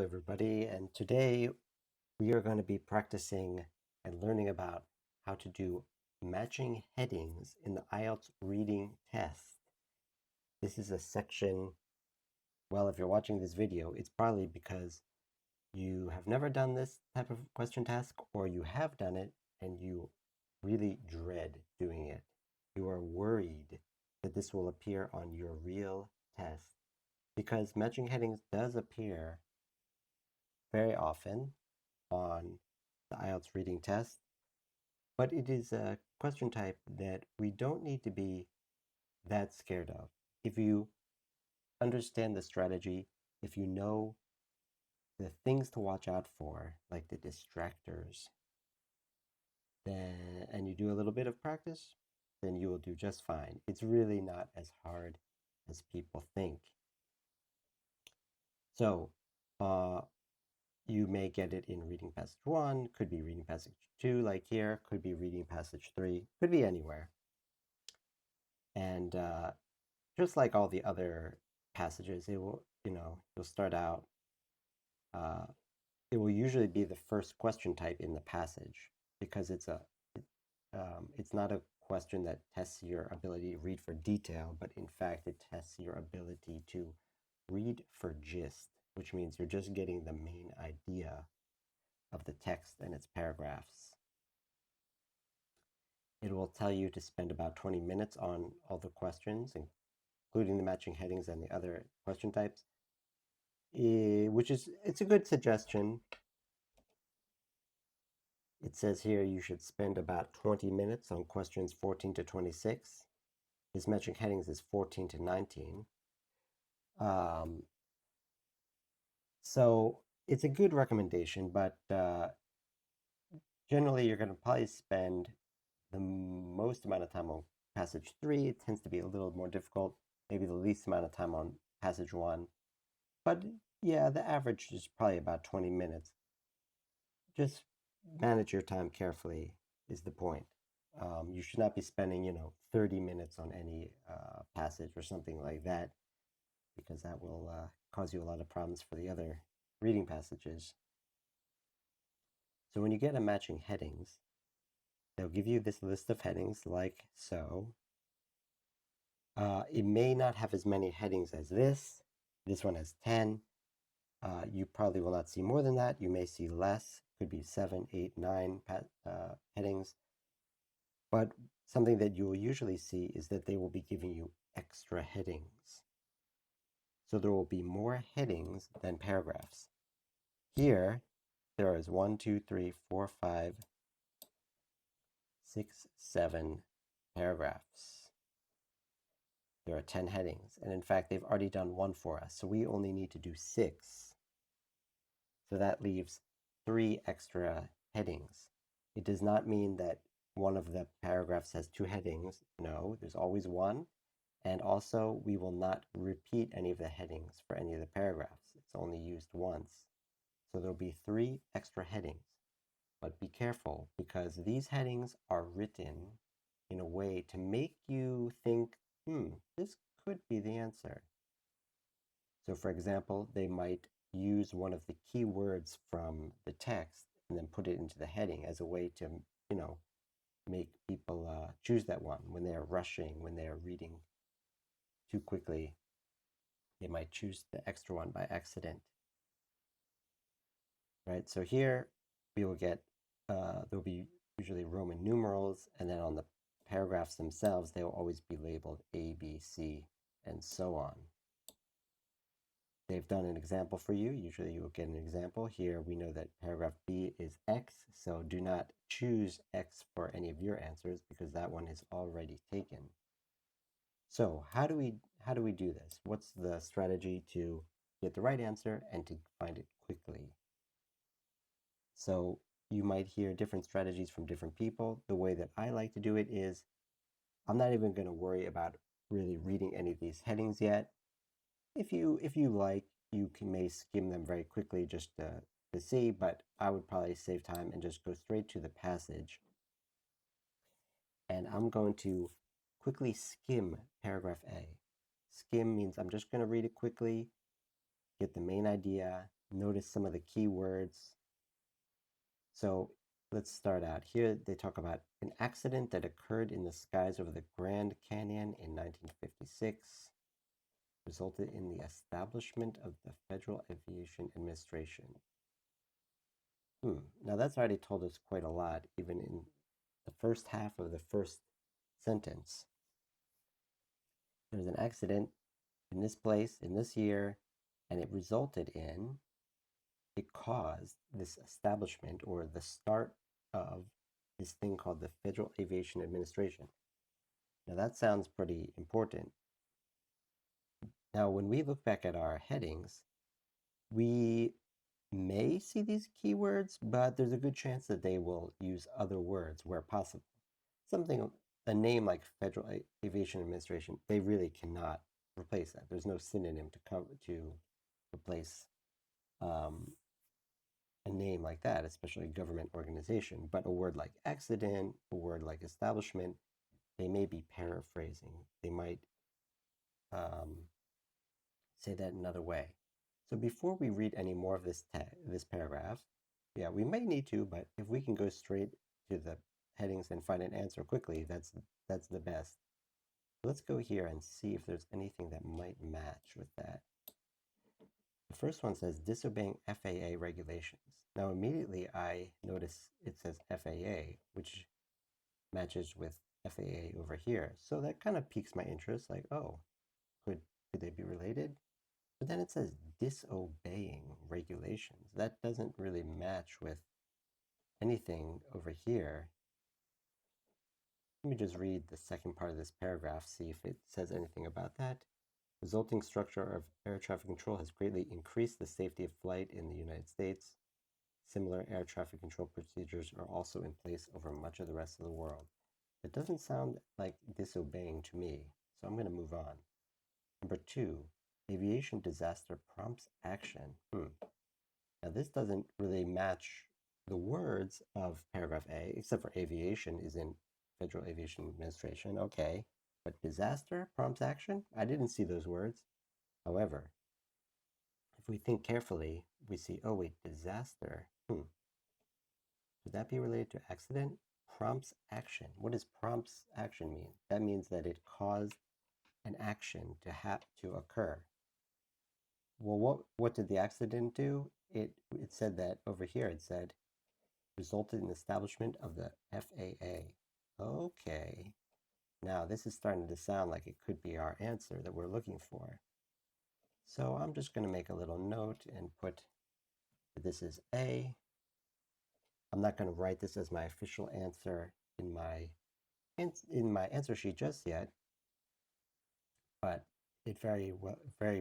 Hello, everybody, and today we are going to be practicing and learning about how to do matching headings in the IELTS reading test. This is a section, well, if you're watching this video, it's probably because you have never done this type of question task, or you have done it and you really dread doing it. You are worried that this will appear on your real test because matching headings does appear very often on the IELTS reading test, but it is a question type that we don't need to be that scared of. If you understand the strategy, if you know the things to watch out for, like the distractors, then and you do a little bit of practice, then you will do just fine. It's really not as hard as people think. So, you may get it in reading passage 1, could be reading passage 2, like here, could be reading passage 3, could be anywhere. And just like all the other passages, it will, you'll start out, it will usually be the first question type in the passage because it's not a question that tests your ability to read for detail, but in fact, it tests your ability to read for gist, which means you're just getting the main idea of the text and its paragraphs. It will tell you to spend about 20 minutes on all the questions, including the matching headings and the other question types, it's a good suggestion. It says here you should spend about 20 minutes on questions 14 to 26. This matching headings is 14 to 19. So it's a good recommendation, but generally you're going to probably spend the most amount of time on passage 3. It tends to be a little more difficult, maybe the least amount of time on passage 1. But yeah, the average is probably about 20 minutes. Just manage your time carefully is the point. You should not be spending, 30 minutes on any passage or something like that, because that will cause you a lot of problems for the other reading passages. So when you get a matching headings, they'll give you this list of headings like so. It may not have as many headings as this. This one has 10. You probably will not see more than that. You may see less. Could be 7, 8, 9 headings. But something that you will usually see is that they will be giving you extra headings. So there will be more headings than paragraphs. Here, there is 1, 2, 3, 4, 5, 6, 7 paragraphs. There are 10 headings. And in fact, they've already done one for us. So we only need to do 6. So that leaves 3 extra headings. It does not mean that one of the paragraphs has 2 headings. No, there's always one. And also, we will not repeat any of the headings for any of the paragraphs. It's only used once. So there'll be 3 extra headings. But be careful, because these headings are written in a way to make you think, this could be the answer. So for example, they might use one of the key words from the text and then put it into the heading as a way to, make people choose that one when they're rushing, when they're reading too quickly. They might choose the extra one by accident. Right, so here we will get, there'll be usually Roman numerals, and then on the paragraphs themselves, they will always be labeled A, B, C, and so on. They've done an example for you. Usually you will get an example. Here we know that paragraph B is X, so do not choose X for any of your answers because that one is already taken. So how do we do this? What's the strategy to get the right answer and to find it quickly? So you might hear different strategies from different people. The way that I like to do it is I'm not even going to worry about really reading any of these headings yet. If you like, you may skim them very quickly just to see, but I would probably save time and just go straight to the passage. And I'm going to quickly skim paragraph A. Skim means I'm just going to read it quickly, get the main idea, notice some of the key words. So let's start out. Here they talk about an accident that occurred in the skies over the Grand Canyon in 1956 resulted in the establishment of the Federal Aviation Administration. Now that's already told us quite a lot, even in the first half of the first sentence. There was an accident in this place in this year, and it caused this establishment or the start of this thing called the Federal Aviation Administration. Now that sounds pretty important. Now, when we look back at our headings, we may see these keywords, but there's a good chance that they will use other words where possible. A name like Federal Aviation Administration, they really cannot replace that. There's no synonym to replace a name like that, especially a government organization. But a word like accident, a word like establishment, they may be paraphrasing. They might say that another way. So before we read any more of this paragraph, yeah, we may need to, but if we can go straight to the headings and find an answer quickly, that's the best. Let's go here and see if there's anything that might match with that. The first one says disobeying FAA regulations. Now immediately I notice it says FAA, which matches with FAA over here. So that kind of piques my interest, like, oh, could they be related? But then it says disobeying regulations. That doesn't really match with anything over here. Let me just read the second part of this paragraph, see if it says anything about that. Resulting structure of air traffic control has greatly increased the safety of flight in the United States. Similar air traffic control procedures are also in place over much of the rest of the world. It doesn't sound like disobeying to me, so I'm going to move on. Number 2, aviation disaster prompts action. Now this doesn't really match the words of paragraph A, except for aviation is in Federal Aviation Administration. Okay, but disaster prompts action? I didn't see those words. However, if we think carefully, we see, oh wait, disaster. Would that be related to accident? Prompts action. What does prompts action mean? That means that it caused an action to occur. Well, what did the accident do? It said that over here, it said resulted in the establishment of the FAA. Okay. Now this is starting to sound like it could be our answer that we're looking for. So I'm just going to make a little note and put that this is A. I'm not going to write this as my official answer in my answer sheet just yet, but it very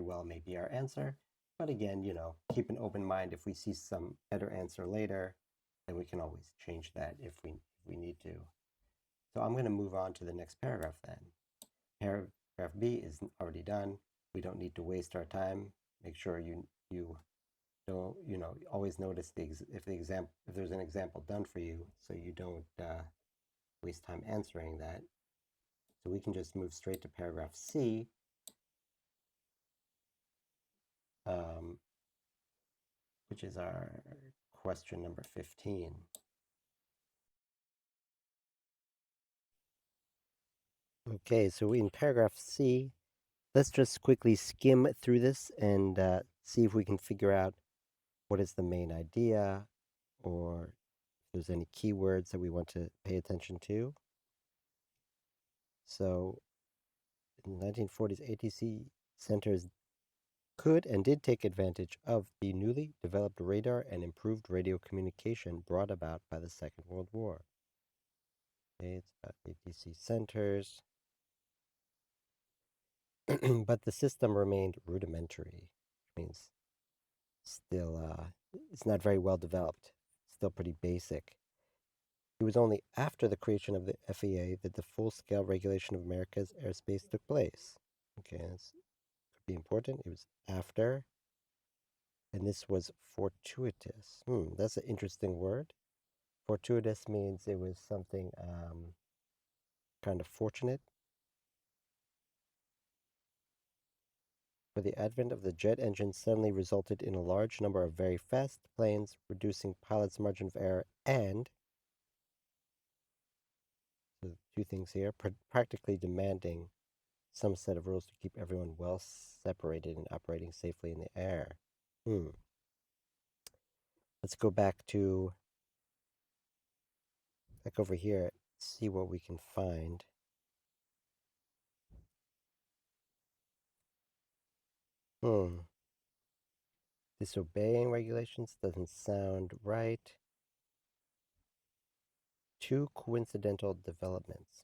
well may be our answer. But again, keep an open mind. If we see some better answer later, then we can always change that if we need to. So I'm going to move on to the next paragraph then. Paragraph B is already done. We don't need to waste our time. Make sure you don't, always notice if there's an example done for you, so you don't waste time answering that. So we can just move straight to paragraph C, which is our question number 15. Okay, so in paragraph C, let's just quickly skim through this and see if we can figure out what is the main idea, or if there's any keywords that we want to pay attention to. So in the 1940s, ATC centers could and did take advantage of the newly developed radar and improved radio communication brought about by the Second World War. Okay, it's about ATC centers. But the system remained rudimentary, which means still it's not very well developed, still pretty basic. It was only after the creation of the FAA that the full-scale regulation of America's airspace took place. Okay, this could be important. It was after, and this was fortuitous. That's an interesting word. Fortuitous means it was something kind of fortunate. where the advent of the jet engine suddenly resulted in a large number of very fast planes, reducing pilots' margin of error, and so two things here, practically demanding some set of rules to keep everyone well separated and operating safely in the air. Let's go back over here, see what we can find. Disobeying regulations doesn't sound right. Two coincidental developments.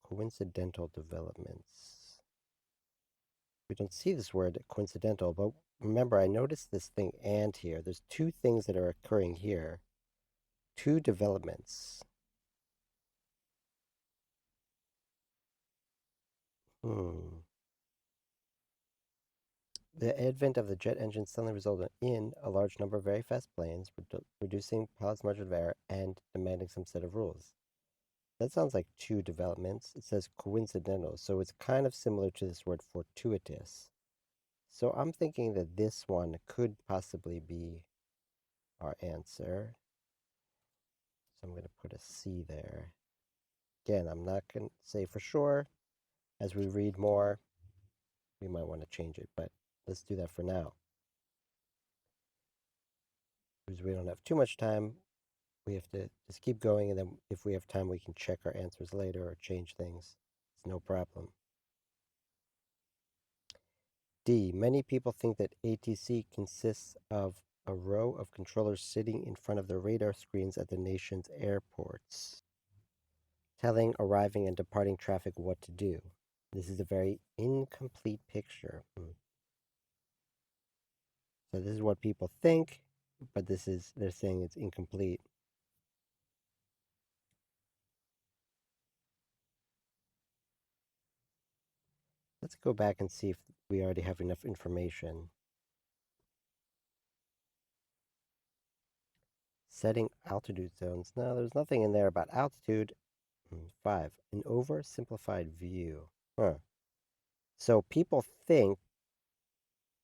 Coincidental developments. We don't see this word coincidental, but remember, I noticed this thing and here. There's two things that are occurring here. Two developments. The advent of the jet engine suddenly resulted in a large number of very fast planes, reducing pilots' margin of error and demanding some set of rules. That sounds like two developments. It says coincidental, so it's kind of similar to this word fortuitous. So I'm thinking that this one could possibly be our answer. So I'm going to put a C there. Again, I'm not going to say for sure. As we read more, we might want to change it, but let's do that for now. Because we don't have too much time, we have to just keep going, and then if we have time, we can check our answers later or change things. It's no problem. D. Many people think that ATC consists of a row of controllers sitting in front of the radar screens at the nation's airports, telling arriving and departing traffic what to do. This is a very incomplete picture. So this is what people think, but they're saying it's incomplete. Let's go back and see if we already have enough information. Setting altitude zones. No, there's nothing in there about altitude. 5. An oversimplified view. So people think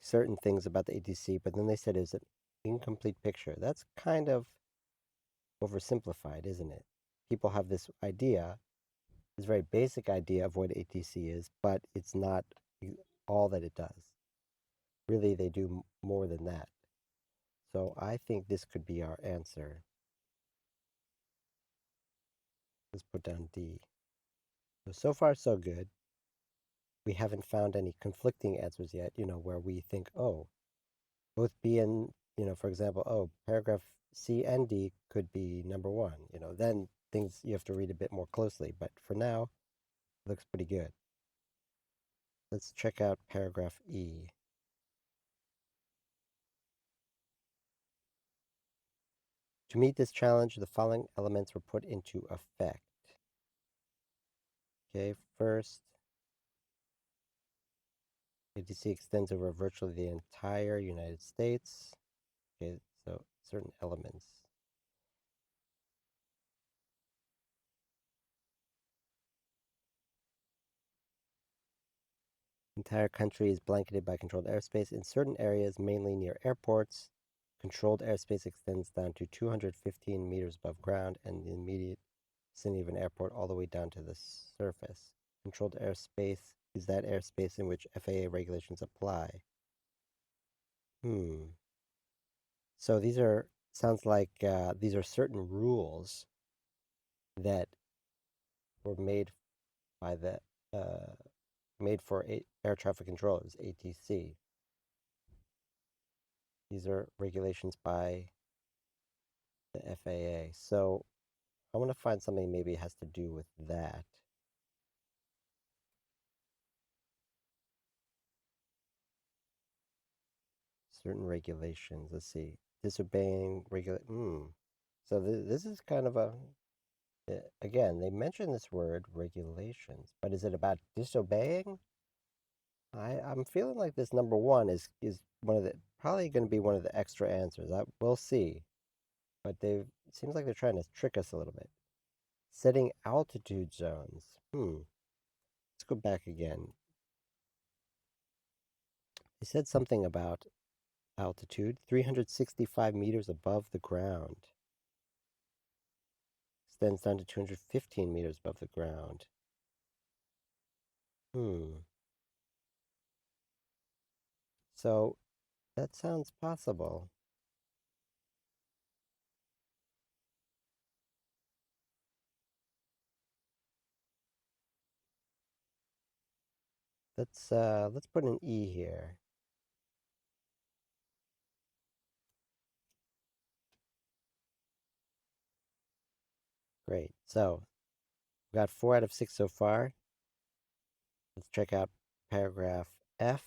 certain things about the ATC, but then they said it's an incomplete picture. That's kind of oversimplified, isn't it? People have this idea, this very basic idea of what ATC is, but it's not all that it does. Really, they do more than that. So I think this could be our answer. Let's put down D. So far, so good. We haven't found any conflicting answers yet, where we think, oh, both B and, for example, oh, paragraph C and D could be number one. Then things you have to read a bit more closely. But for now, it looks pretty good. Let's check out paragraph E. To meet this challenge, the following elements were put into effect. Okay, first, ATC extends over virtually the entire United States. Okay, so certain elements. The entire country is blanketed by controlled airspace. In certain areas, mainly near airports, controlled airspace extends down to 215 meters above ground and the immediate vicinity of an airport all the way down to the surface. Controlled airspace is that airspace in which FAA regulations apply. So sounds like these are certain rules that were made by made for air traffic controllers, ATC. These are regulations by the FAA. So I want to find something maybe it has to do with that. Certain regulations. Let's see. Disobeying So this is kind of again, they mention this word regulations, but is it about disobeying? I'm feeling like this number one is one of the probably going to be one of the extra answers. We'll see, but it seems like they're trying to trick us a little bit. Setting altitude zones. Let's go back again. They said something about altitude, 365 meters above the ground. Extends down to 215 meters above the ground. Hmm. So that sounds possible. Let's put an E here. Great. So we got 4 out of 6 so far. Let's check out paragraph F.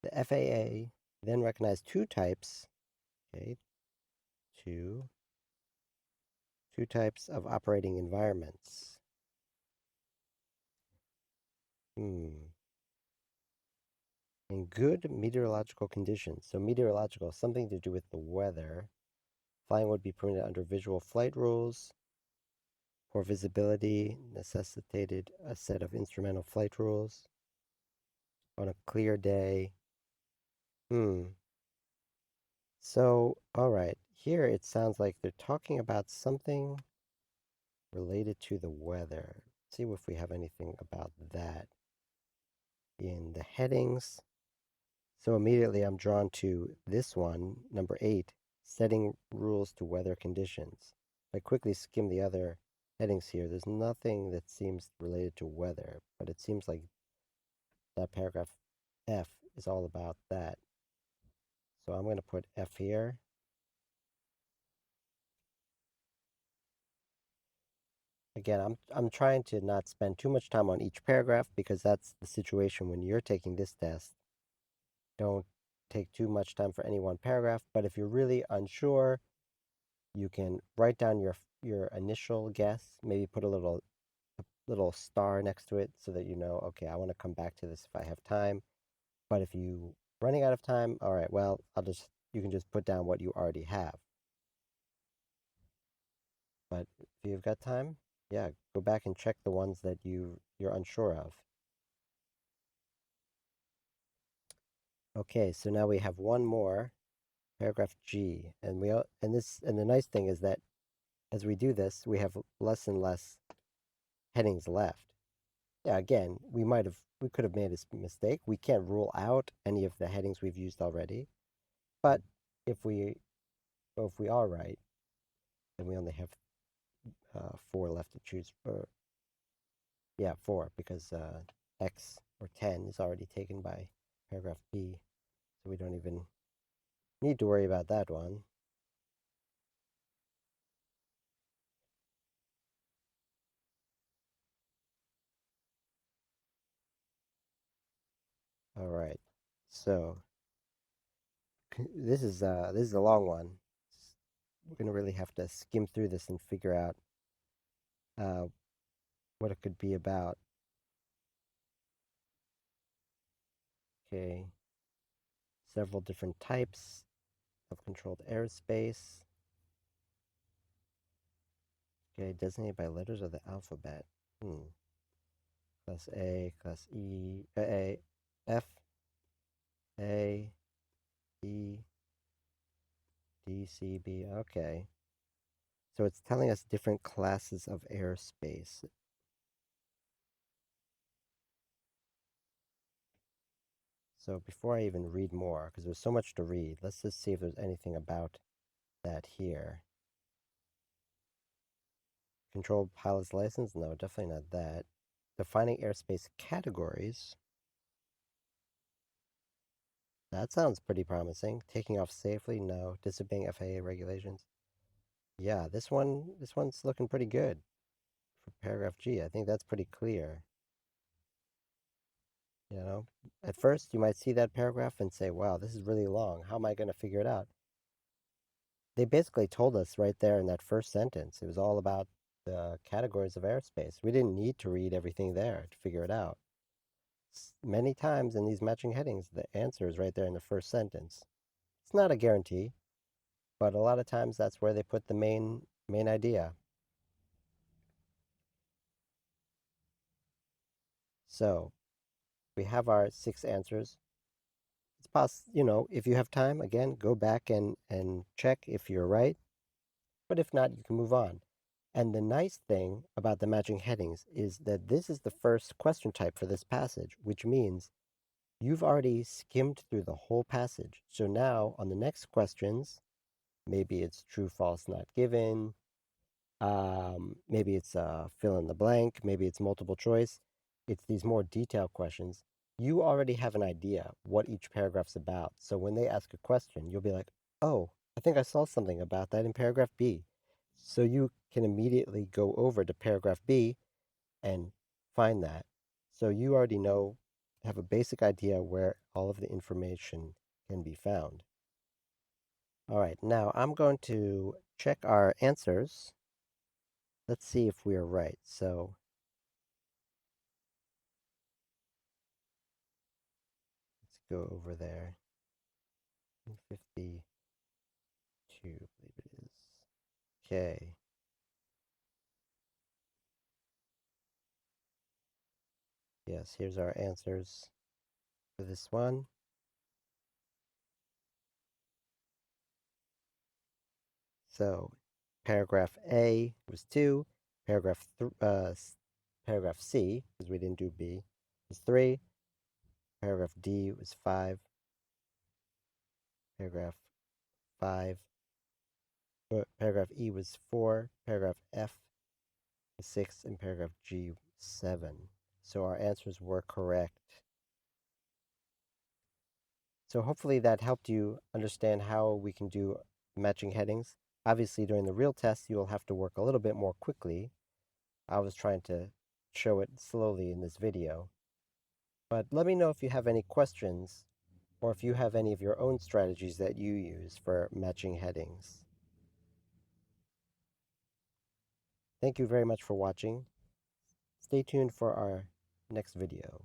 The FAA then recognized two types, okay, two, two types of operating environments. Hmm. In good meteorological conditions. So meteorological, something to do with the weather. Flying would be permitted under visual flight rules. Poor visibility necessitated a set of instrumental flight rules. On a clear day. Hmm. So, all right. Here it sounds like they're talking about something related to the weather. Let's see if we have anything about that in the headings. So immediately I'm drawn to this one, number 8, setting rules to weather conditions. If I quickly skim the other headings here, there's nothing that seems related to weather, but it seems like that paragraph F is all about that. So I'm going to put F here. Again, I'm trying to not spend too much time on each paragraph because that's the situation when you're taking this test. Don't take too much time for any one paragraph, but if you're really unsure, you can write down your initial guess, maybe put a little star next to it so that you know, okay, I want to come back to this if I have time. But if you running out of time, all right, well, you can just put down what you already have. But if you've got time, yeah, go back and check the ones that you're unsure of. Okay, so now we have one more, paragraph G, and the nice thing is that as we do this, we have less and less headings left. Yeah, again, we could have made a mistake. We can't rule out any of the headings we've used already, but if we if we are right, then we only have 4 left to choose. Yeah, 4 because X or 10 is already taken by paragraph B, so we don't even need to worry about that one. All right, so this is a long one. We're gonna really have to skim through this and figure out uh, what it could be about. Okay, several different types of controlled airspace. Okay, designated by letters of the alphabet. Class A, Class E, F, A, E, D, C, B. Okay. So it's telling us different classes of airspace. So before I even read more, because there's so much to read, let's just see if there's anything about that here. Controlled pilot's license? No, definitely not that. Defining airspace categories. That sounds pretty promising. Taking off safely? No. Disobeying FAA regulations? Yeah, this one's looking pretty good for paragraph G. I think that's pretty clear. You know, at first you might see that paragraph and say, wow, this is really long. How am I going to figure it out? They basically told us right there in that first sentence. It was all about the categories of airspace. We didn't need to read everything there to figure it out. Many times in these matching headings, the answer is right there in the first sentence. It's not a guarantee, but a lot of times that's where they put the main idea. So we have our 6 answers. If you have time, again, go back and check if you're right. But if not, you can move on. And the nice thing about the matching headings is that this is the first question type for this passage, which means you've already skimmed through the whole passage. So now on the next questions, maybe it's true, false, not given. Maybe it's fill in the blank. Maybe it's multiple choice. It's these more detailed questions. You already have an idea what each paragraph's about. So when they ask a question, you'll be like, oh, I think I saw something about that in paragraph B. So you can immediately go over to paragraph B and find that. So you already have a basic idea where all of the information can be found. All right, now I'm going to check our answers. Let's see if we are right. So let's go over there. 52, I believe it is. Okay. Yes, here's our answers for this one. So paragraph A was 2. Paragraph C, because we didn't do B, was 3. Paragraph D was 5. Paragraph 5. Paragraph E was 4. Paragraph F was 6. And paragraph G, 7. So our answers were correct. So hopefully that helped you understand how we can do matching headings. Obviously, during the real test, you will have to work a little bit more quickly. I was trying to show it slowly in this video. But let me know if you have any questions or if you have any of your own strategies that you use for matching headings. Thank you very much for watching. Stay tuned for our next video.